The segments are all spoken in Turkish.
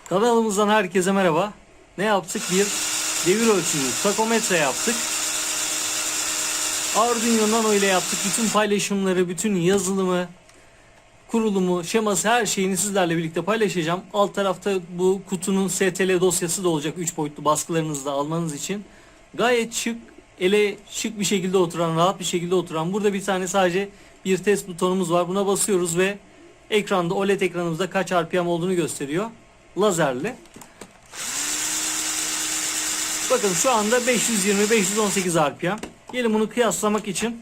Kanalımızdan herkese merhaba. Ne yaptık? Bir devir ölçümü takometre yaptık. Arduino Nano ile yaptık. Bütün paylaşımları, bütün yazılımı, kurulumu, şeması, her şeyini sizlerle birlikte paylaşacağım. Alt tarafta bu kutunun STL dosyası da olacak. 3 boyutlu baskılarınızı da almanız için. Gayet şık, ele şık bir şekilde oturan, rahat bir şekilde oturan. Burada bir tane sadece bir test butonumuz var. Buna basıyoruz ve ekranda, oled ekranımızda kaç RPM olduğunu gösteriyor. Lazerli. Bakın şu anda 520-518 RPM. Gelin bunu kıyaslamak için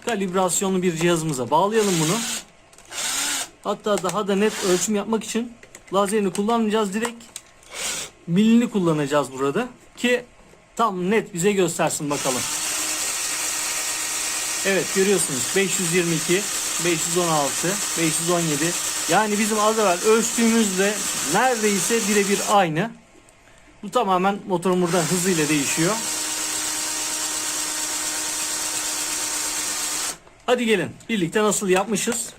kalibrasyonlu bir cihazımıza bağlayalım bunu. Hatta daha da net ölçüm yapmak için lazerini kullanmayacağız. Direkt milini kullanacağız burada ki tam net bize göstersin bakalım. Evet, görüyorsunuz 522, 516, 517. Yani bizim az evvel ölçtüğümüzle neredeyse birebir aynı. Bu tamamen motorun burada hızıyla değişiyor. Hadi gelin birlikte nasıl yapmışız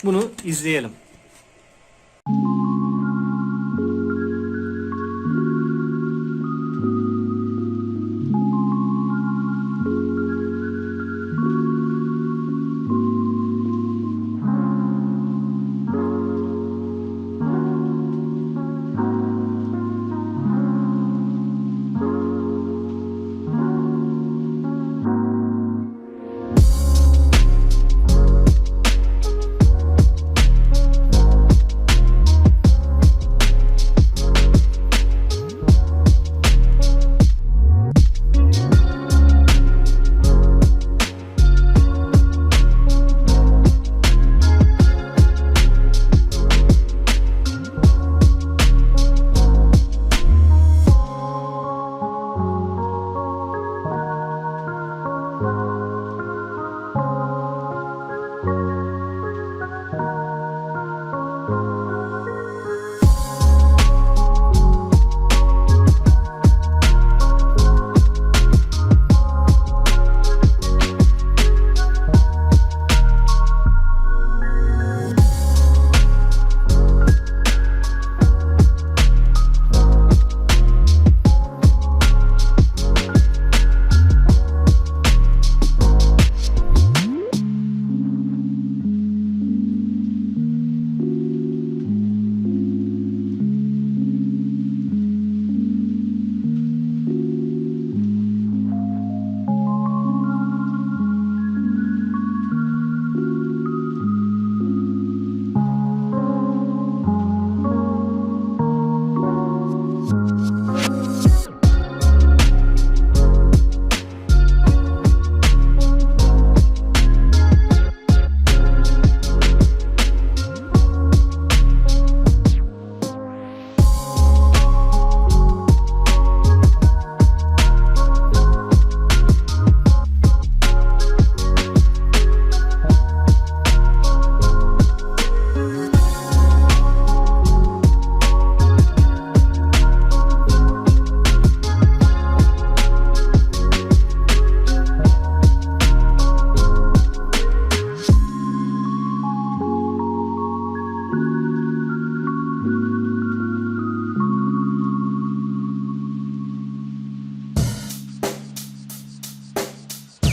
bunu izleyelim.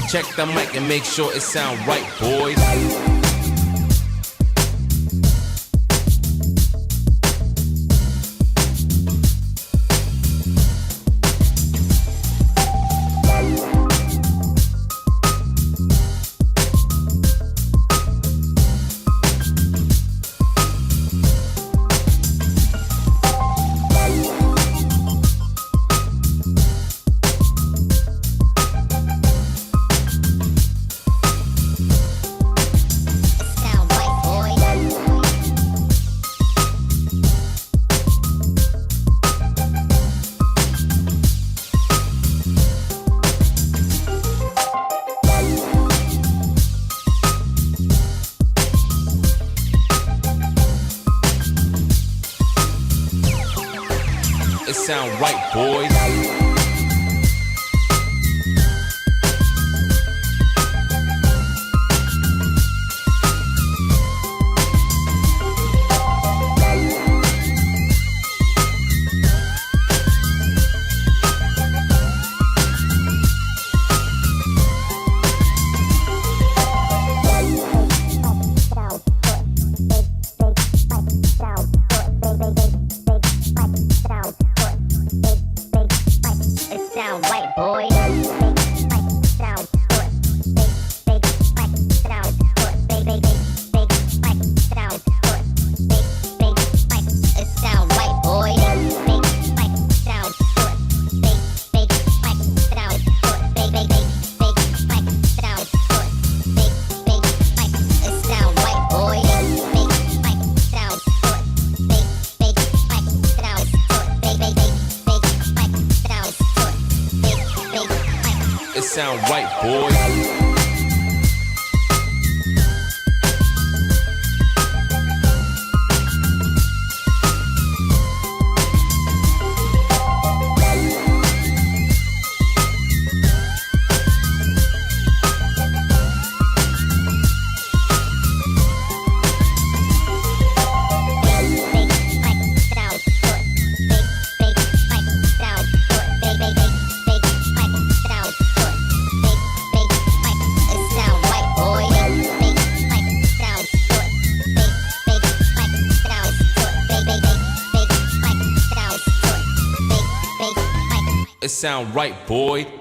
Check the mic and make sure it sound right, boys. It sound right, boys. sound right, boy. It sound right, boy.